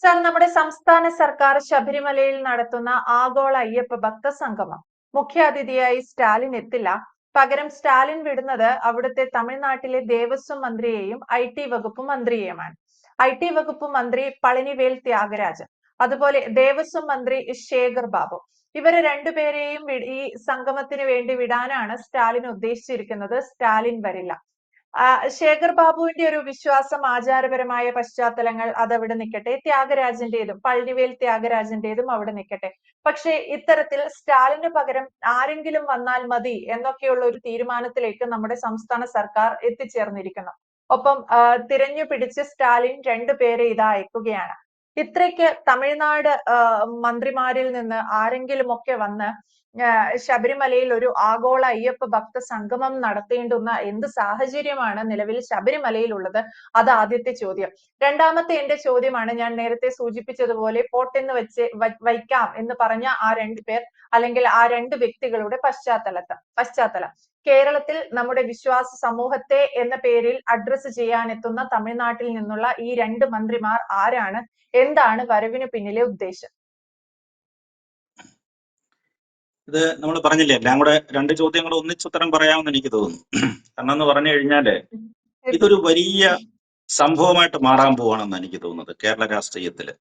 Sir, നമ്മുടെ സംസ്ഥാന സർക്കാർ ശബരിമലയിൽ നടത്തുന്ന ആഗോള അയ്യപ്പ ഭക്ത സംഗമം മുഖ്യാതിഥിയായി സ്റ്റാലിൻ എത്തില്ല. പകരം സ്റ്റാലിൻ വിടുന്നത് അവിടുത്തെ തമിഴ്നാട്ടിലെ ദേവസ്വം മന്ത്രിയെയും IT വകുപ്പ് മന്ത്രിയെയുമാണ്. IT വകുപ്പ് മന്ത്രി പളനിവേൽ ത്യാഗരാജൻ, അതുപോലെ ദേവസ്വം മന്ത്രി ശേഖർ ബാബു. ഇവരെ രണ്ടുപേരെയും ഈ സംഗമത്തിന് വേണ്ടി വിടാനാണ് സ്റ്റാലിൻ ഉദ്ദേശിച്ചിരിക്കുന്നത്. സ്റ്റാലിൻ വരില്ല. ശേഖർ ബാബുവിന്റെ ഒരു വിശ്വാസം, ആചാരപരമായ പശ്ചാത്തലങ്ങൾ അതവിടെ നിൽക്കട്ടെ. ത്യാഗരാജന്റേതും പളനിവേൽ ത്യാഗരാജന്റേതും അവിടെ നിൽക്കട്ടെ. പക്ഷേ ഇത്തരത്തിൽ സ്റ്റാലിന് പകരം ആരെങ്കിലും വന്നാൽ മതി എന്നൊക്കെയുള്ള ഒരു തീരുമാനത്തിലേക്ക് നമ്മുടെ സംസ്ഥാന സർക്കാർ എത്തിച്ചേർന്നിരിക്കുന്നു. ഒപ്പം തിരഞ്ഞു പിടിച്ച് സ്റ്റാലിൻ രണ്ടുപേരെ ഇതാ അയക്കുകയാണ്. ഇത്രയ്ക്ക് തമിഴ്നാട് മന്ത്രിമാരിൽ നിന്ന് ആരെങ്കിലും ഒക്കെ വന്ന് ശബരിമലയിൽ ഒരു ആഗോള അയ്യപ്പ ഭക്ത സംഗമം നടത്തേണ്ടുന്ന എന്ത് സാഹചര്യമാണ് നിലവിൽ ശബരിമലയിൽ ഉള്ളത്? അത് ആദ്യത്തെ ചോദ്യം. രണ്ടാമത്തെ എന്റെ ചോദ്യമാണ്, ഞാൻ നേരത്തെ സൂചിപ്പിച്ചതുപോലെ പോട്ടെന്ന് വയ്ക്കാം എന്ന് പറഞ്ഞ ആ രണ്ടുപേർ, അല്ലെങ്കിൽ ആ രണ്ട് വ്യക്തികളുടെ പശ്ചാത്തലം. കേരളത്തിൽ നമ്മുടെ വിശ്വാസ സമൂഹത്തെ എന്ന പേരിൽ അഡ്രസ് ചെയ്യാൻ എത്തുന്ന തമിഴ്നാട്ടിൽ നിന്നുള്ള ഈ രണ്ട് മന്ത്രിമാർ ആരാണ്? എന്താണ് വരവിന് പിന്നിലെ ഉദ്ദേശം? ഇത് നമ്മൾ പറഞ്ഞില്ലേ, എല്ലാം കൂടെ രണ്ട് ചോദ്യങ്ങൾ ഒന്നിച്ചുത്തരം പറയാമെന്ന് എനിക്ക് തോന്നുന്നു. കാരണം എന്ന് പറഞ്ഞു കഴിഞ്ഞാല് ഇതൊരു വലിയ സംഭവമായിട്ട് മാറാൻ പോവാണെന്ന് എനിക്ക് തോന്നുന്നത് കേരള രാഷ്ട്രീയത്തില്.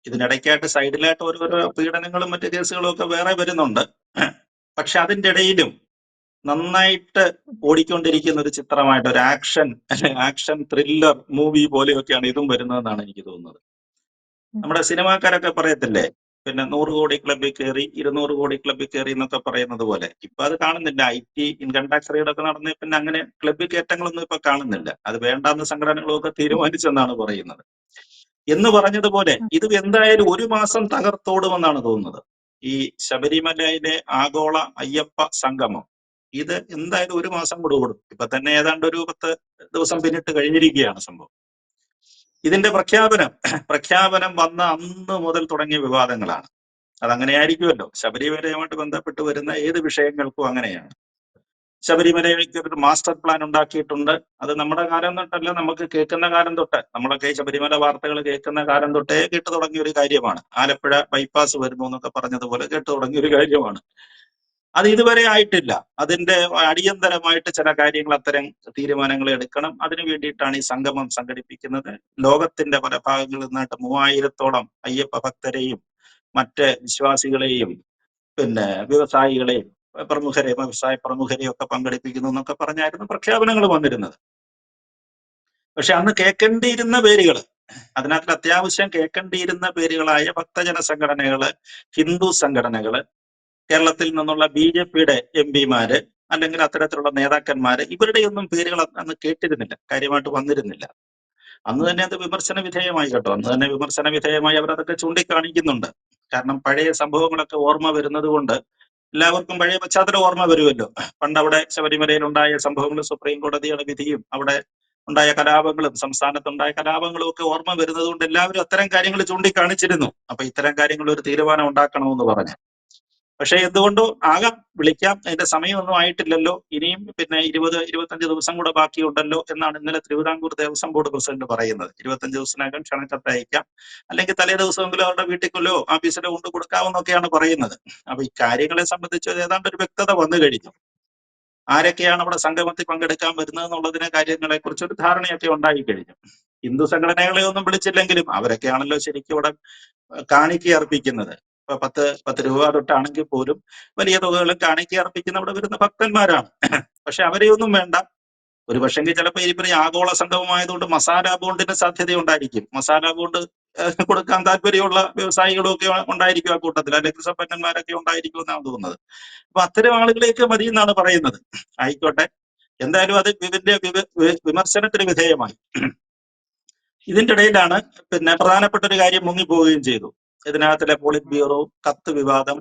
ഇതിനിടയ്ക്കായിട്ട് സൈഡിലായിട്ട് ഓരോരോ പീഡനങ്ങളും മറ്റു കേസുകളും ഒക്കെ വേറെ വരുന്നുണ്ട്. പക്ഷെ അതിന്റെ ഇടയിലും നന്നായിട്ട് ഓടിക്കൊണ്ടിരിക്കുന്ന ഒരു ചിത്രമായിട്ട് ഒരു ആക്ഷൻ ത്രില്ലർ മൂവി പോലെയൊക്കെയാണ് ഇതും വരുന്നതെന്നാണ് എനിക്ക് തോന്നുന്നത്. നമ്മുടെ സിനിമാക്കാരൊക്കെ പറയത്തില്ലേ, പിന്നെ 100 കോടി ക്ലബിൽ കയറി 200 കോടി ക്ലബിൽ കയറി എന്നൊക്കെ പറയുന്നത് പോലെ ഇപ്പൊ അത് കാണുന്നില്ല. IT ഇൻകം ടാക്സ് റെയ്ഡൊക്കെ നടന്ന പിന്നെ അങ്ങനെ ക്ലബിൽ കയറ്റങ്ങളൊന്നും ഇപ്പൊ കാണുന്നില്ല. അത് വേണ്ടാന്ന് സംഘടനകളൊക്കെ തീരുമാനിച്ചെന്നാണ് പറയുന്നത്. എന്ന് പറഞ്ഞതുപോലെ ഇത് എന്തായാലും 1 മാസം തകർത്തോടുമെന്നാണ് തോന്നുന്നത്. ഈ ശബരിമലയിലെ ആഗോള അയ്യപ്പ സംഗമം ഇത് എന്തായാലും 1 മാസം കൂടെ ഓടും. ഇപ്പൊ തന്നെ ഏതാണ്ട് ഒരു 10 ദിവസം പിന്നിട്ട് കഴിഞ്ഞിരിക്കുകയാണ് സംഭവം. ഇതിന്റെ പ്രഖ്യാപനം വന്ന അന്ന് മുതൽ തുടങ്ങിയ വിവാദങ്ങളാണ്. അതങ്ങനെയായിരിക്കുമല്ലോ. ശബരിമലയുമായിട്ട് ബന്ധപ്പെട്ട് വരുന്ന ഏത് വിഷയങ്ങൾക്കും അങ്ങനെയാണ്. ശബരിമലയ്ക്ക് ഒരു മാസ്റ്റർ പ്ലാൻ ഉണ്ടാക്കിയിട്ടുണ്ട്. അത് നമ്മുടെ കാലം തൊട്ടല്ല, നമുക്ക് കേൾക്കുന്ന കാലം തൊട്ട്, നമ്മളൊക്കെ ശബരിമല വാർത്തകൾ കേൾക്കുന്ന കാലം തൊട്ടേ കേട്ടു തുടങ്ങിയ ഒരു കാര്യമാണ്. ആലപ്പുഴ ബൈപ്പാസ് വരുന്നു എന്നൊക്കെ പറഞ്ഞതുപോലെ കേട്ടു തുടങ്ങിയ ഒരു കാര്യമാണ്. അത് ഇതുവരെ ആയിട്ടില്ല. അതിന്റെ അടിയന്തരമായിട്ട് ചില കാര്യങ്ങൾ, അത്തരം തീരുമാനങ്ങൾ എടുക്കണം. അതിനു വേണ്ടിയിട്ടാണ് ഈ സംഗമം സംഘടിപ്പിക്കുന്നത്. ലോകത്തിന്റെ പല ഭാഗങ്ങളിൽ നിന്നായിട്ട് 3000-ഓളം അയ്യപ്പ ഭക്തരെയും മറ്റ് വിശ്വാസികളെയും പിന്നെ വ്യവസായികളെയും വ്യവസായ പ്രമുഖരെയും ഒക്കെ പങ്കെടുപ്പിക്കുന്നു എന്നൊക്കെ പറഞ്ഞായിരുന്നു പ്രഖ്യാപനങ്ങൾ വന്നിരുന്നത്. പക്ഷെ അന്ന് കേൾക്കേണ്ടിയിരുന്ന പേരുകൾ, അതിനകത്ത് അത്യാവശ്യം കേൾക്കേണ്ടിയിരുന്ന പേരുകളായ ഭക്തജന സംഘടനകള്, ഹിന്ദു സംഘടനകള്, കേരളത്തിൽ നിന്നുള്ള BJPയുടെ MP-മാര്, അല്ലെങ്കിൽ അത്തരത്തിലുള്ള നേതാക്കന്മാര്, ഇവരുടെയൊന്നും പേരുകൾ അന്ന് കേട്ടിരുന്നില്ല, കാര്യമായിട്ട് വന്നിരുന്നില്ല. അന്ന് തന്നെ അത് വിമർശന വിധേയമായി കേട്ടോ. അന്ന് തന്നെ വിമർശന വിധേയമായി അവരതൊക്കെ ചൂണ്ടിക്കാണിക്കുന്നുണ്ട്. കാരണം പഴയ സംഭവങ്ങളൊക്കെ ഓർമ്മ വരുന്നത് കൊണ്ട് എല്ലാവർക്കും പഴയ പശ്ചാത്തലം ഓർമ്മ വരുമല്ലോ. പണ്ട് അവിടെ ശബരിമലയിൽ ഉണ്ടായ സംഭവങ്ങളും സുപ്രീം കോടതിയുടെ വിധിയും അവിടെ ഉണ്ടായ കലാപങ്ങളും സംസ്ഥാനത്തുണ്ടായ കലാപങ്ങളും ഒക്കെ ഓർമ്മ വരുന്നത് കൊണ്ട് എല്ലാവരും അത്തരം കാര്യങ്ങൾ ചൂണ്ടിക്കാണിച്ചിരുന്നു. അപ്പൊ ഇത്തരം കാര്യങ്ങൾ ഒരു തീരുമാനം ഉണ്ടാക്കണമെന്ന് പറഞ്ഞു. പക്ഷെ എന്തുകൊണ്ടോ ആകാം, വിളിക്കാം, അതിന്റെ സമയമൊന്നും ആയിട്ടില്ലല്ലോ, ഇനിയും പിന്നെ 20-25 ദിവസം കൂടെ ബാക്കിയുണ്ടല്ലോ എന്നാണ് ഇന്നലെ തിരുവിതാംകൂർ ദേവസ്വം ബോർഡ് പ്രസിഡന്റ് പറയുന്നത്. 25 ദിവസത്തിനകം ക്ഷണക്കത്ത് അയക്കാം, അല്ലെങ്കിൽ തലേ ദിവസമെങ്കിലും അവരുടെ വീട്ടിലേക്കല്ലോ ഓഫീസിലോ കൊണ്ട് കൊടുക്കാമെന്നൊക്കെയാണ് പറയുന്നത്. അപ്പൊ ഈ കാര്യങ്ങളെ സംബന്ധിച്ച് ഏതാണ്ട് ഒരു വ്യക്തത വന്നു കഴിഞ്ഞു. ആരൊക്കെയാണ് അവിടെ സംഗമത്തിൽ പങ്കെടുക്കാൻ വരുന്നത് എന്നുള്ളതിനെ കാര്യങ്ങളെ കുറിച്ച് ഒരു ധാരണയൊക്കെ ഉണ്ടായി കഴിഞ്ഞു. ഹിന്ദു സംഘടനകളെ ഒന്നും വിളിച്ചില്ലെങ്കിലും അവരൊക്കെയാണല്ലോ ശരിക്കും ഇവിടെ കാണിക്ക അർപ്പിക്കുന്നത്. ഇപ്പൊ 10 രൂപ തൊട്ടാണെങ്കിൽ പോലും വലിയ തുകകളും കാണിക്ക അർപ്പിക്കുന്ന അവിടെ വരുന്ന ഭക്തന്മാരാണ്. പക്ഷെ അവരെയൊന്നും വേണ്ട. ഒരു പക്ഷെങ്കിൽ ചിലപ്പോൾ ഈ ആഗോള സംഘമമായതുകൊണ്ട് മസാല ബോണ്ടിന് സാധ്യത ഉണ്ടായിരിക്കും. മസാല ബോണ്ട് കൊടുക്കാൻ താല്പര്യമുള്ള വ്യവസായികളും ഒക്കെ ഉണ്ടായിരിക്കും ആ കൂട്ടത്തിൽ, അല്ലെങ്കിൽ സമ്പന്നന്മാരൊക്കെ ഉണ്ടായിരിക്കും എന്നാണ് തോന്നുന്നത്. അപ്പൊ അത്തരം ആളുകളെയൊക്കെ മതി എന്നാണ് പറയുന്നത്. ആയിക്കോട്ടെ, എന്തായാലും അത് ഇതിന്റെ വിമർശനത്തിന് വിധേയമായി. ഇതിന്റെ ഇടയിലാണ് പിന്നെ പ്രധാനപ്പെട്ട ഒരു കാര്യം മുങ്ങിപ്പോവുകയും ചെയ്തു. ഇതിനകത്തിലെ പോളിറ്റ് ബ്യൂറോ, കത്ത് വിവാദം,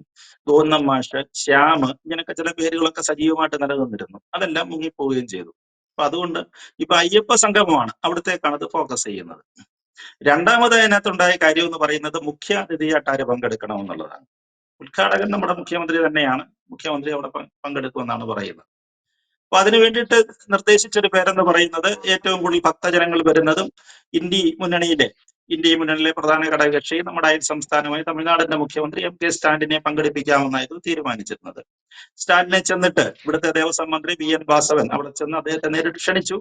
ഗോന്നം മാഷ്, ശ്യാമ്, ഇങ്ങനെയൊക്കെ ചില പേരുകളൊക്കെ സജീവമായിട്ട് നിലനിന്നിരുന്നു. അതെല്ലാം മുങ്ങിപ്പോവുകയും ചെയ്തു. അപ്പൊ അതുകൊണ്ട് ഇപ്പൊ അയ്യപ്പ സംഗമമാണ്, അവിടത്തേക്കാണ് അത് ഫോക്കസ് ചെയ്യുന്നത്. രണ്ടാമത് അതിനകത്തുണ്ടായ കാര്യം എന്ന് പറയുന്നത് മുഖ്യ അതിഥിയായിട്ട് ആര് പങ്കെടുക്കണം എന്നുള്ളതാണ്. ഉദ്ഘാടകൻ നമ്മുടെ മുഖ്യമന്ത്രി തന്നെയാണ്. മുഖ്യമന്ത്രി അവിടെ പങ്കെടുക്കുമെന്നാണ് പറയുന്നത്. അപ്പൊ അതിനു വേണ്ടിയിട്ട് നിർദ്ദേശിച്ചൊരു പേരെന്ന് പറയുന്നത് ഏറ്റവും കൂടുതൽ ഭക്തജനങ്ങൾ വരുന്നതും ഇന്ത്യ മുന്നണിയിലെ ഇന്ത്യ മുന്നണിയിലെ പ്രധാന ഘടകകക്ഷി നമ്മുടെ അയൽ സംസ്ഥാനമായി തമിഴ്നാടിന്റെ മുഖ്യമന്ത്രി എം.കെ. സ്റ്റാലിനെ പങ്കെടുപ്പിക്കാമെന്നായിരുന്നു തീരുമാനിച്ചിരുന്നത്. സ്റ്റാലിനെ ചെന്നിട്ട് ഇവിടുത്തെ ദേവസ്വം മന്ത്രി BN വാസവൻ അവിടെ ചെന്ന് അദ്ദേഹത്തെ നേരിട്ട് ക്ഷണിച്ചു.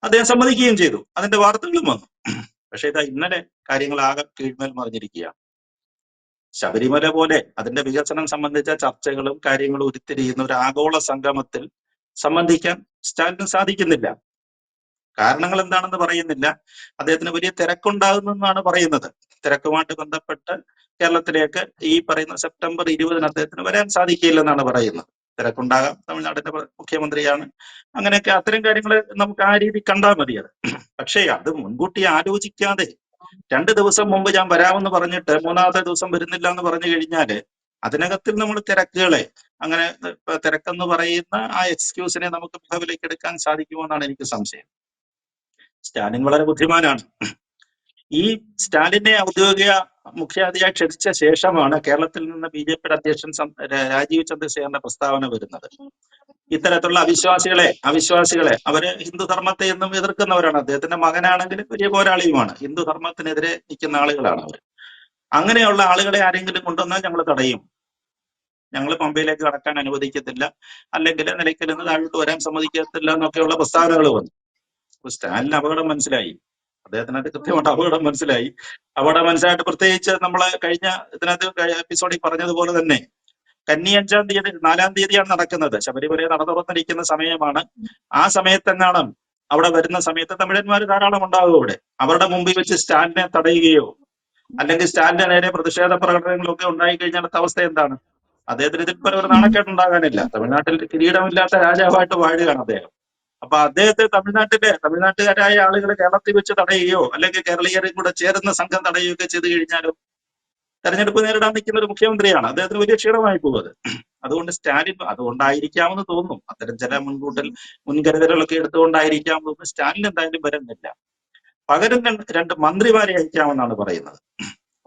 അദ്ദേഹം സമ്മതിക്കുകയും ചെയ്തു. അതിന്റെ വാർത്തകളും വന്നു. പക്ഷേ ഇതാ ഇന്നലെ കാര്യങ്ങൾ ആകെ കീഴ്മേൽ മറിഞ്ഞിരിക്കുകയാണ്. ശബരിമല പോലെ അതിന്റെ വികസനം സംബന്ധിച്ച ചർച്ചകളും കാര്യങ്ങളും ഉരുത്തിരിയുന്ന ഒരു ആഗോള സംഗമത്തിൽ സംബന്ധിക്കാൻ സ്റ്റാലിന് സാധിക്കുന്നില്ല. കാരണങ്ങൾ എന്താണെന്ന് പറയുന്നില്ല. അദ്ദേഹത്തിന് വലിയ തിരക്കുണ്ടാകുന്നെന്നാണ് പറയുന്നത്. തിരക്കുമായിട്ട് ബന്ധപ്പെട്ട് കേരളത്തിലേക്ക് ഈ പറയുന്ന സെപ്റ്റംബർ 20 അദ്ദേഹത്തിന് വരാൻ സാധിക്കില്ലെന്നാണ് പറയുന്നത്. തിരക്കുണ്ടാകാം, തമിഴ്നാടിന്റെ മുഖ്യമന്ത്രിയാണ്, അങ്ങനെയൊക്കെ അത്തരം കാര്യങ്ങൾ നമുക്ക് ആ രീതി കണ്ടാൽ മതി. അത് പക്ഷേ അത് മുൻകൂട്ടി ആലോചിക്കാതെ 2 ദിവസം മുമ്പ് ഞാൻ വരാമെന്ന് പറഞ്ഞിട്ട് 3-ാമത്തെ ദിവസം വരുന്നില്ല എന്ന് പറഞ്ഞു കഴിഞ്ഞാല് അതിനകത്തിൽ നമ്മൾ തിരക്കുകളെ അങ്ങനെ തിരക്കെന്ന് പറയുന്ന ആ എക്സ്ക്യൂസിനെ നമുക്ക് മുഖവിലേക്ക് എടുക്കാൻ സാധിക്കുമോ എന്നാണ് എനിക്ക് സംശയം. സ്റ്റാലിൻ വളരെ ബുദ്ധിമാനാണ്. ഈ സ്റ്റാലിനെ ഔദ്യോഗിക മുഖ്യാതിഥിയായി ക്ഷണിച്ച ശേഷമാണ് കേരളത്തിൽ നിന്ന് BJP അധ്യക്ഷൻ രാജീവ് ചന്ദ്രശേഖരന്റെ പ്രസ്താവന വരുന്നത്. ഇത്തരത്തിലുള്ള അവിശ്വാസികളെ അവര് ഹിന്ദു ധർമ്മത്തെ എന്നും എതിർക്കുന്നവരാണ്. അദ്ദേഹത്തിന്റെ മകനാണെങ്കിലും വലിയ പോരാളിയുമാണ്. ഹിന്ദു ധർമ്മത്തിനെതിരെ നിൽക്കുന്ന ആളുകളാണ് അവർ. അങ്ങനെയുള്ള ആളുകളെ ആരെങ്കിലും കൊണ്ടുവന്നാൽ ഞങ്ങൾ തടയും, ഞങ്ങൾ പമ്പയിലേക്ക് കടക്കാൻ അനുവദിക്കത്തില്ല, അല്ലെങ്കിൽ നിലയ്ക്കൽ നിന്ന് താഴോട്ട് വരാൻ സമ്മതിക്കത്തില്ല എന്നൊക്കെയുള്ള പ്രസ്താവനകൾ വന്നു. അപ്പൊ സ്റ്റാലിന് അപകടം മനസ്സിലായി. അദ്ദേഹത്തിന് അത് കൃത്യമായിട്ട് അപകടം മനസ്സിലായി. അപകടം മനസ്സിലായിട്ട് പ്രത്യേകിച്ച് നമ്മള് കഴിഞ്ഞ എപ്പിസോഡിൽ പറഞ്ഞതുപോലെ തന്നെ കന്നി 5-ാം തീയതി 4-ാം തീയതിയാണ് നടക്കുന്നത്. ശബരിമല നട തുറന്നിരിക്കുന്ന സമയമാണ്. ആ സമയത്തെങ്ങാണ് അവിടെ വരുന്ന സമയത്ത് തമിഴന്മാർ ധാരാളം ഉണ്ടാകും അവിടെ. അവരുടെ മുമ്പിൽ വെച്ച് സ്റ്റാലിനെ തടയുകയോ അല്ലെങ്കിൽ സ്റ്റാലിന്റെ നേരെ പ്രതിഷേധ പ്രകടനങ്ങളൊക്കെ ഉണ്ടായി കഴിഞ്ഞാൽ അവസ്ഥ എന്താണ്? അദ്ദേഹത്തിന് ഇതിൽ ഒരു നാണക്കേടുണ്ടാകാനില്ല. തമിഴ്നാട്ടിൽ കിരീടമില്ലാത്ത രാജാവായിട്ട് വാഴുകയാണ് അദ്ദേഹം. അപ്പൊ അദ്ദേഹത്തെ തമിഴ്നാട്ടുകാരായ ആളുകൾ കേരളത്തിൽ വെച്ച് തടയുകയോ അല്ലെങ്കിൽ കേരളീയരെ കൂടെ ചേരുന്ന സംഘം തടയുകയോ ഒക്കെ ചെയ്തു കഴിഞ്ഞാലും തെരഞ്ഞെടുപ്പ് നേരിടാൻ നിൽക്കുന്ന ഒരു മുഖ്യമന്ത്രിയാണ്. അദ്ദേഹത്തിന് വലിയ ക്ഷീണമായി പോകുന്നത്. അതുകൊണ്ട് സ്റ്റാലിൻ അതുകൊണ്ടായിരിക്കാമെന്ന് തോന്നുന്നു, അത്തരം ചില മുൻകരുതലുകളൊക്കെ എടുത്തുകൊണ്ടായിരിക്കാമെന്ന് തോന്നുന്നു സ്റ്റാലിൻ എന്തായാലും വരുന്നില്ല. പകരം 2 മന്ത്രിമാരെ അയക്കാമെന്നാണ് പറയുന്നത്.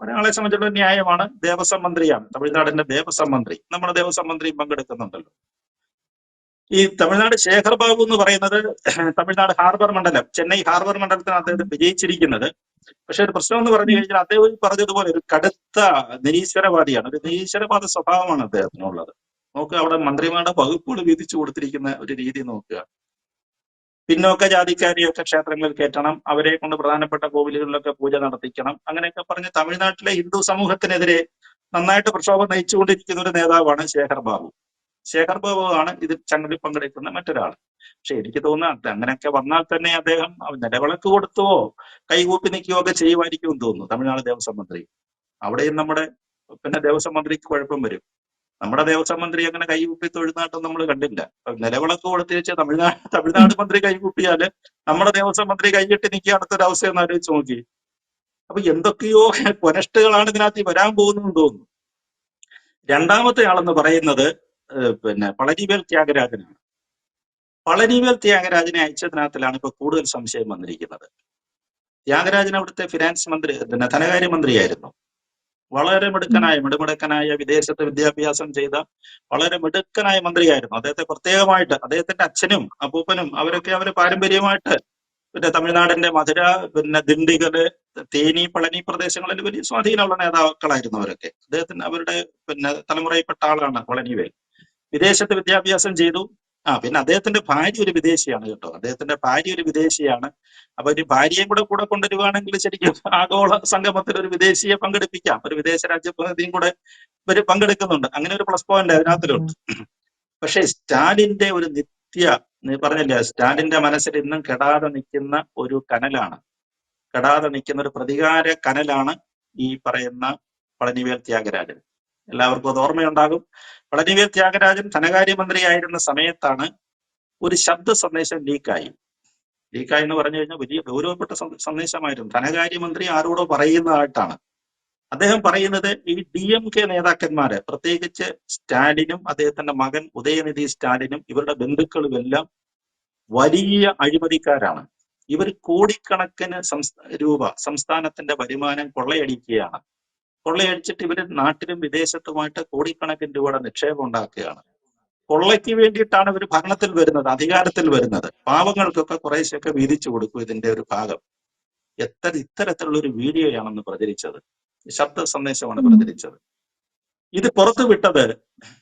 ഒരാളെ സംബന്ധിച്ചിടത്തോളം ന്യായമാണ്. ദേവസ്വം മന്ത്രിയാണ്, തമിഴ്നാടിന്റെ ദേവസ്വം മന്ത്രി. നമ്മുടെ ദേവസ്വം മന്ത്രിയും പങ്കെടുക്കുന്നുണ്ടല്ലോ. ഈ തമിഴ്നാട് ശേഖർ ബാബു എന്ന് പറയുന്നത് തമിഴ്നാട് ഹാർബർ മണ്ഡലം, ചെന്നൈ ഹാർബർ മണ്ഡലത്തിന് അദ്ദേഹം വിജയിച്ചിരിക്കുന്നത്. പക്ഷെ ഒരു പ്രശ്നം എന്ന് പറഞ്ഞു കഴിഞ്ഞാൽ അദ്ദേഹം പറഞ്ഞതുപോലെ ഒരു കടുത്ത നിരീശ്വരവാദിയാണ്. ഒരു നിരീശ്വരവാദ സ്വഭാവമാണ് അദ്ദേഹത്തിനുള്ളത്. നോക്കുക, അവിടെ മന്ത്രിമാരുടെ വകുപ്പുകൾ വിധിച്ചു കൊടുത്തിരിക്കുന്ന ഒരു രീതി നോക്കുക. പിന്നോക്ക ജാതിക്കാരെയൊക്കെ ക്ഷേത്രങ്ങളിൽ കയറ്റണം, അവരെ കൊണ്ട് പ്രധാനപ്പെട്ട കോവിലുകളിലൊക്കെ പൂജ നടത്തിക്കണം, അങ്ങനെയൊക്കെ പറഞ്ഞ് തമിഴ്നാട്ടിലെ ഹിന്ദു സമൂഹത്തിനെതിരെ നന്നായിട്ട് പ്രക്ഷോഭം നയിച്ചുകൊണ്ടിരിക്കുന്ന ഒരു നേതാവാണ് ശേഖർ ബാബു. ശേഖർ ബാബു ആണ് ഇതിൽ ചങ്ങലിൽ പങ്കെടുക്കുന്ന മറ്റൊരാൾ. പക്ഷെ എനിക്ക് തോന്നുന്നത് അങ്ങനെയൊക്കെ വന്നാൽ തന്നെ അദ്ദേഹം നിലവിളക്ക് കൊടുത്തുവോ കൈകൂപ്പി നിൽക്കുകയോ ഒക്കെ ചെയ്യുമായിരിക്കും എന്ന് തോന്നുന്നു തമിഴ്നാട് ദേവസ്വം മന്ത്രി. അവിടെയും നമ്മുടെ ദേവസ്വം മന്ത്രിക്ക് കുഴപ്പം വരും. നമ്മുടെ ദേവസ്വം മന്ത്രി അങ്ങനെ കൈകൂപ്പി തൊഴുന്നാട്ടം നമ്മൾ കണ്ടില്ല. നിലവിളക്ക് കൊടുത്തു വെച്ച് തമിഴ്നാട് മന്ത്രി കൈകൂപ്പിയാല് നമ്മുടെ ദേവസ്വം മന്ത്രി കൈകെട്ടി നിൽക്കുക അടുത്തൊരു അവസ്ഥയെന്ന് ആലോചിച്ച് നോക്കി. അപ്പൊ എന്തൊക്കെയോ കൊനഷ്ടുകളാണ് ഇതിനകത്ത് വരാൻ പോകുന്നതെന്ന് തോന്നുന്നു. രണ്ടാമത്തെ ആളെന്ന് പറയുന്നത് പളനിവേൽ ത്യാഗരാജനാണ്. പളനിവേൽ ത്യാഗരാജനെ അയച്ചതിനകത്തിലാണ് ഇപ്പൊ കൂടുതൽ സംശയം വന്നിരിക്കുന്നത്. ത്യാഗരാജൻ അവിടുത്തെ ഫിനാൻസ് മന്ത്രി, ധനകാര്യമന്ത്രിയായിരുന്നു. വളരെ മിടുക്കനായ വിദേശത്ത് വിദ്യാഭ്യാസം ചെയ്ത വളരെ മിടുക്കനായ മന്ത്രിയായിരുന്നു. അദ്ദേഹത്തെ പ്രത്യേകമായിട്ട് അദ്ദേഹത്തിന്റെ അച്ഛനും അപ്പൂപ്പനും അവരെ പാരമ്പര്യമായിട്ട് തമിഴ്നാടിന്റെ മധുര, ദിണ്ടിഗല്, തേനി, പളനി പ്രദേശങ്ങളിൽ വലിയ സ്വാധീനമുള്ള നേതാക്കളായിരുന്നു അവരൊക്കെ. അദ്ദേഹത്തിന് അവരുടെ തലമുറയിൽപ്പെട്ട ആളാണ് പളനിവേൽ. വിദേശത്ത് വിദ്യാഭ്യാസം ചെയ്തു. പിന്നെ അദ്ദേഹത്തിന്റെ ഭാര്യ ഒരു വിദേശിയാണ് കേട്ടോ. അദ്ദേഹത്തിന്റെ ഭാര്യ ഒരു വിദേശിയാണ്. അപ്പൊ ഒരു ഭാര്യയും കൂടെ കൊണ്ടുവരുവാണെങ്കിൽ ശരിക്കും ആഗോള സംഗമത്തിൽ ഒരു വിദേശിയെ പങ്കെടുപ്പിക്കാം. ഒരു വിദേശ രാജ്യപ്രതിനിധിയും കൂടെ ഇവര് പങ്കെടുക്കുന്നുണ്ട്. അങ്ങനെ ഒരു പ്ലസ് പോയിന്റ് അതിനകത്തിലുണ്ട്. പക്ഷെ സ്റ്റാലിന്റെ ഒരു പറഞ്ഞില്ല, സ്റ്റാലിന്റെ മനസ്സിൽ ഇന്നും കെടാതെ നിൽക്കുന്ന ഒരു കനലാണ്, കെടാതെ നിൽക്കുന്ന ഒരു പ്രതികാര കനലാണ് ഈ പറയുന്ന പളനിവേൽ ത്യാഗരാജൻ. എല്ലാവർക്കും അത് ഓർമ്മയുണ്ടാകും. പളനിവേൽ ത്യാഗരാജൻ ധനകാര്യമന്ത്രിയായിരുന്ന സമയത്താണ് ഒരു ശബ്ദ സന്ദേശം ലീക്കായി എന്ന് പറഞ്ഞു കഴിഞ്ഞാൽ വലിയ ഗൗരവപ്പെട്ട സന്ദേശമായിരുന്നു. ധനകാര്യമന്ത്രി ആരോടോ പറയുന്നതായിട്ടാണ്. അദ്ദേഹം പറയുന്നത് ഈ DMK നേതാക്കന്മാര്, പ്രത്യേകിച്ച് സ്റ്റാലിനും അദ്ദേഹത്തിന്റെ മകൻ ഉദയനിധി സ്റ്റാലിനും ഇവരുടെ ബന്ധുക്കളും എല്ലാം വലിയ അഴിമതിക്കാരാണ്. ഇവർ കോടിക്കണക്കിന് രൂപ സംസ്ഥാനത്തിന്റെ വരുമാനം കൊള്ളയടിക്കുകയാണ്. കൊള്ളയടിച്ചിട്ട് ഇവര് നാട്ടിലും വിദേശത്തുമായിട്ട് കോടിക്കണക്കിന് രൂപയുടെ നിക്ഷേപം ഉണ്ടാക്കുകയാണ്. കൊള്ളയ്ക്ക് വേണ്ടിയിട്ടാണ് ഇവർ ഭരണത്തിൽ വരുന്നത്, അധികാരത്തിൽ വരുന്നത്. പാവങ്ങൾക്കൊക്കെ കുറേശ്ശൊക്കെ വീതിച്ചു കൊടുക്കും ഇതിന്റെ ഒരു ഭാഗം. ഇത്തരത്തിലുള്ള ഒരു വീഡിയോയാണെന്ന് പ്രചരിച്ചത്, ശബ്ദ സന്ദേശമാണ് പ്രചരിച്ചത്. ഇത് പുറത്തുവിട്ടത്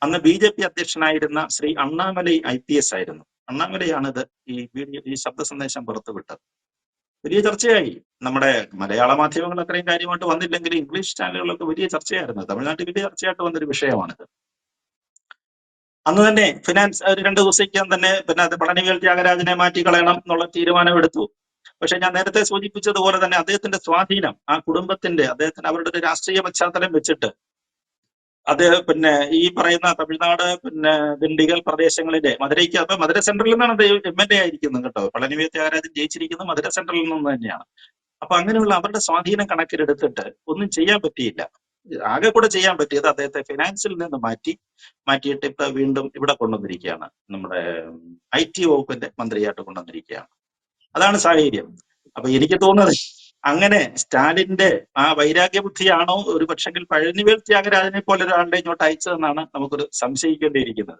അന്ന് BJP അധ്യക്ഷനായിരുന്ന ശ്രീ അണ്ണാമലൈ IPS ആയിരുന്നു. അണ്ണാമലയാണ് ഈ ശബ്ദ സന്ദേശം പുറത്തുവിട്ടത്. വലിയ ചർച്ചയായി. നമ്മുടെ മലയാള മാധ്യമങ്ങൾ അത്രയും കാര്യമായിട്ട് വന്നില്ലെങ്കിൽ ഇംഗ്ലീഷ് ചാനലുകളൊക്കെ വലിയ ചർച്ചയായിരുന്നു. തമിഴ്നാട്ടിൽ വലിയ ചർച്ചയായിട്ട് വന്നൊരു വിഷയമാണിത്. അന്ന് തന്നെ ഫിനാൻസ് 2 ദിവസത്തേക്ക് തന്നെ പളനിവേൽ ത്യാഗരാജനെ മാറ്റിക്കളയണം എന്നുള്ള തീരുമാനമെടുത്തു. പക്ഷെ ഞാൻ നേരത്തെ സൂചിപ്പിച്ചതുപോലെ തന്നെ അദ്ദേഹത്തിന്റെ സ്വാധീനം, ആ കുടുംബത്തിന്റെ, അവരുടെ ഒരു രാഷ്ട്രീയ പശ്ചാത്തലം വെച്ചിട്ട് അത് ഈ പറയുന്ന തമിഴ്നാട് ദിണ്ടിഗൽ പ്രദേശങ്ങളിലെ മധുര സെൻട്രലിൽ നിന്നാണ് MLA ആയിരിക്കുന്നത് കേട്ടോ. പളനിവേൽ ത്യാഗരാജൻ ജയിച്ചിരിക്കുന്നത് മധുര സെൻട്രലിൽ നിന്ന് തന്നെയാണ്. അപ്പൊ അങ്ങനെയുള്ള അവരുടെ സ്വാധീനം കണക്കിലെടുത്തിട്ട് ഒന്നും ചെയ്യാൻ പറ്റിയില്ല. ആകെ കൂടെ ചെയ്യാൻ പറ്റിയത് അദ്ദേഹത്തെ ഫിനാൻസിൽ നിന്ന് മാറ്റിയിട്ട് ഇപ്പൊ വീണ്ടും ഇവിടെ കൊണ്ടുവന്നിരിക്കുകയാണ്, നമ്മുടെ IT വകുപ്പിന്റെ മന്ത്രിയായിട്ട് കൊണ്ടുവന്നിരിക്കുകയാണ്. അതാണ് സാഹചര്യം. അപ്പൊ എനിക്ക് തോന്നുന്നത് അങ്ങനെ സ്റ്റാലിന്റെ ആ വൈരാഗ്യ ബുദ്ധിയാണോ ഒരു പക്ഷെങ്കിൽ പഴനിവേൽ ത്യാഗരാജനെ പോലെ ഒരാളുടെ ഇങ്ങോട്ട് അയച്ചതെന്നാണ് നമുക്കൊരു സംശയിക്കേണ്ടിയിരിക്കുന്നത്.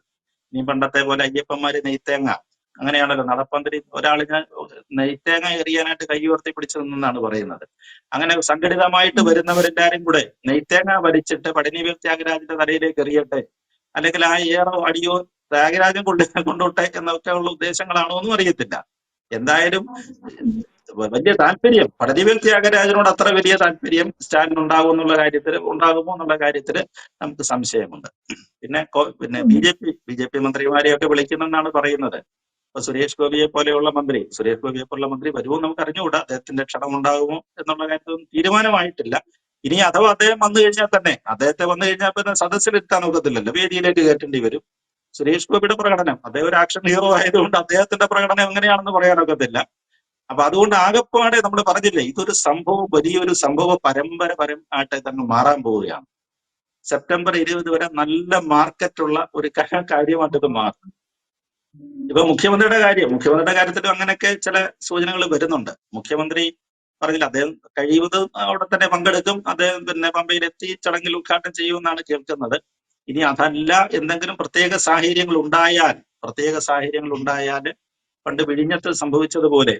ഇനി പണ്ടത്തെ പോലെ അയ്യപ്പന്മാര് നെയ്ത്തേങ്ങ, അങ്ങനെയാണല്ലോ നടപ്പന്തരി ഒരാളിനെ നെയ്ത്തേങ്ങ എറിയാനായിട്ട് കൈ ഉയർത്തി പിടിച്ചതെന്നാണ് പറയുന്നത്. അങ്ങനെ സംഘടിതമായിട്ട് വരുന്നവരെല്ലാരും കൂടെ നെയ്ത്തേങ്ങ വലിച്ചിട്ട് പഴനിവേൽ ത്യാഗരാജന്റെ തലയിലേക്ക് എറിയട്ടെ, അല്ലെങ്കിൽ ആ ഏറോ അടിയോ ത്യാഗരാജൻ കൊണ്ടുവിട്ടെ എന്നൊക്കെ ഉള്ള ഉദ്ദേശങ്ങളാണോ എന്നും അറിയത്തില്ല. എന്തായാലും വലിയ താല്പര്യം പഴനിവേൽ ത്യാഗരാജനോട് അത്ര വലിയ താല്പര്യം സ്റ്റാലിൻ ഉണ്ടാകുമോ എന്നുള്ള കാര്യത്തില് നമുക്ക് സംശയമുണ്ട്. പിന്നെ BJP മന്ത്രിമാരെയൊക്കെ വിളിക്കുന്നെന്നാണ് പറയുന്നത്. ഇപ്പൊ സുരേഷ് ഗോപിയെ പോലെയുള്ള മന്ത്രി വരുമോ നമുക്ക് അറിഞ്ഞുകൂടാ. അദ്ദേഹത്തിന്റെ ക്ഷണം ഉണ്ടാകുമോ എന്നുള്ള കാര്യത്തിൽ തീരുമാനമായിട്ടില്ല. ഇനി അഥവാ അദ്ദേഹം വന്നു കഴിഞ്ഞാൽ തന്നെ പിന്നെ സദസ്സിലിരുത്താൻ ഒക്കത്തില്ലല്ലോ, വേദിയിലേക്ക് കയറ്റേണ്ടി വരും. സുരേഷ് ഗോപിയുടെ പ്രകടനം, അദ്ദേഹം ഒരു ആക്ഷൻ ഹീറോ ആയതുകൊണ്ട് അദ്ദേഹത്തിന്റെ പ്രകടനം എങ്ങനെയാണെന്ന് പറയാനൊക്കത്തില്ല. അപ്പൊ അതുകൊണ്ട് ആകെപ്പാടെ നമ്മൾ പറഞ്ഞില്ലേ, ഇതൊരു വലിയൊരു സംഭവ പരമ്പരപരമായിട്ട് തന്നെ മാറാൻ പോവുകയാണ്. സെപ്റ്റംബർ 20 വരെ നല്ല മാർക്കറ്റുള്ള ഒരു കാര്യമായിട്ട് ഇത് മാറും. ഇപ്പൊ മുഖ്യമന്ത്രിയുടെ കാര്യത്തിലും അങ്ങനെയൊക്കെ ചില സൂചനകൾ വരുന്നുണ്ട്. മുഖ്യമന്ത്രി പറഞ്ഞില്ല, അദ്ദേഹം കഴിയുന്നത് അവിടെ തന്നെ പങ്കെടുക്കും, അദ്ദേഹം പമ്പയിലെത്തി ചടങ്ങിൽ ഉദ്ഘാടനം ചെയ്യുമെന്നാണ് കേൾക്കുന്നത്. ഇനി അതല്ല, എന്തെങ്കിലും പ്രത്യേക സാഹചര്യങ്ങൾ ഉണ്ടായാൽ പണ്ട് വിഴിഞ്ഞത്ത് സംഭവിച്ചതുപോലെ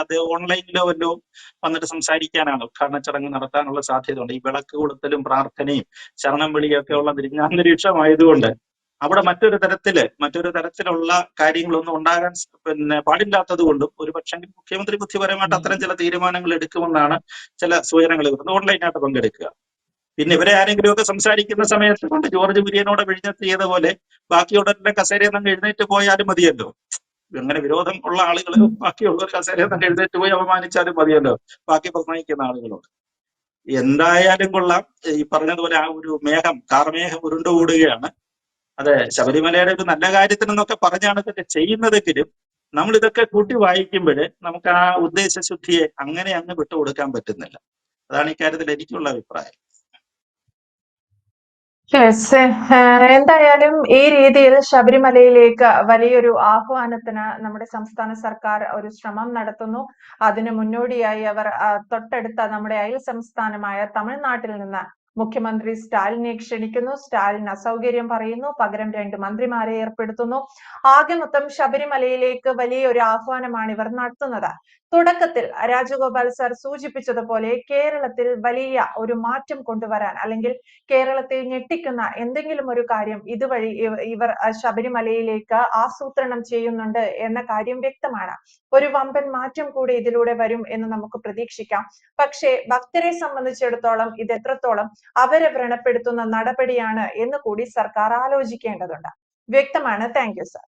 അദ്ദേഹം ഓൺലൈനിലോ വല്ലോ വന്നിട്ട് സംസാരിക്കാനാണ്, ഉദ്ഘാടന ചടങ്ങ് നടത്താനുള്ള സാധ്യതയുണ്ട്. ഈ വിളക്ക് കൊളുത്തലും പ്രാർത്ഥനയും ശരണം വിളിയൊക്കെ ഉള്ള അന്തരീക്ഷമായതുകൊണ്ട് അവിടെ മറ്റൊരു തരത്തിലുള്ള കാര്യങ്ങളൊന്നും ഉണ്ടാകാൻ പാടില്ലാത്തത് കൊണ്ടും ഒരു പക്ഷേ മുഖ്യമന്ത്രി ബുദ്ധിപരമായിട്ട് അത്തരം ചില തീരുമാനങ്ങൾ എടുക്കുമെന്നാണ് ചില സൂചനകൾ വരുന്നത്. ഓൺലൈനായിട്ട് പങ്കെടുക്കുക. പിന്നെ ഇവരെ ആരെങ്കിലും ഒക്കെ സംസാരിക്കുന്ന സമയത്ത് കൊണ്ട് ജോർജ് കുര്യനോട് വിഴിഞ്ഞെത്തിയത് പോലെ ബാക്കിയുള്ളവരുടെ കസേരയിൽ നിന്ന് എഴുന്നേറ്റ് പോയാലും മതിയല്ലോ. അങ്ങനെ വിരോധം ഉള്ള ആളുകൾ ബാക്കിയുള്ളവർ കസേരയിൽ നിന്ന് എഴുന്നേറ്റ് പോയി അപമാനിച്ചാലും മതിയല്ലോ ബാക്കി പ്രസംഗിക്കുന്ന ആളുകളോട്. എന്തായാലും കൊള്ളാം. ഈ പറഞ്ഞതുപോലെ ആ ഒരു കാർമേഘം ഉരുണ്ടുകൂടുകയാണ്. അതെ, ശബരിമലയുടെ ഒരു നല്ല കാര്യത്തിനെന്നൊക്കെ പറഞ്ഞാണ് ഇതൊക്കെ ചെയ്യുന്നതെങ്കിലും നമ്മൾ ഇതൊക്കെ കൂട്ടി വായിക്കുമ്പോൾ നമുക്ക് ആ ഉദ്ദേശശുദ്ധിയെ അങ്ങ് വിട്ടുകൊടുക്കാൻ പറ്റുന്നില്ല. അതാണ് ഇക്കാര്യത്തിൽ എനിക്കുള്ള അഭിപ്രായം. എന്തായാലും ഈ രീതിയിൽ ശബരിമലയിലേക്ക് വലിയൊരു ആഹ്വാനത്തിന് നമ്മുടെ സംസ്ഥാന സർക്കാർ ഒരു ശ്രമം നടത്തുന്നു. അതിന് മുന്നോടിയായി അവർ തൊട്ടടുത്ത നമ്മുടെ അയൽ സംസ്ഥാനമായ തമിഴ്നാട്ടിൽ നിന്ന് മുഖ്യമന്ത്രി സ്റ്റാലിനെ ക്ഷണിക്കുന്നു. സ്റ്റാലിൻ അസൗകര്യം പറയുന്നു, പകരം 2 മന്ത്രിമാരെ ഏർപ്പെടുത്തുന്നു. ആകെ മൊത്തം ശബരിമലയിലേക്ക് വലിയൊരു ആഹ്വാനമാണ് ഇവർ നടത്തുന്നത്. തുടക്കത്തിൽ രാജഗോപാൽ സർ സൂചിപ്പിച്ചതുപോലെ കേരളത്തിൽ വലിയ ഒരു മാറ്റം കൊണ്ടുവരാൻ, അല്ലെങ്കിൽ കേരളത്തെ ഞെട്ടിക്കുന്ന എന്തെങ്കിലും ഒരു കാര്യം ഇതുവഴി ഇവർ ശബരിമലയിലേക്ക് ആസൂത്രണം ചെയ്യുന്നുണ്ട് എന്ന കാര്യം വ്യക്തമാണ്. ഒരു വമ്പൻ മാറ്റം കൂടി ഇതിലൂടെ വരും എന്ന് നമുക്ക് പ്രതീക്ഷിക്കാം. പക്ഷേ ഭക്തരെ സംബന്ധിച്ചിടത്തോളം ഇത് എത്രത്തോളം അവരെ വ്രണപ്പെടുത്തുന്ന നടപടിയാണ് എന്ന് കൂടി സർക്കാർ ആലോചിക്കേണ്ടതുണ്ട്. വ്യക്തമാണ്. Thank you sir.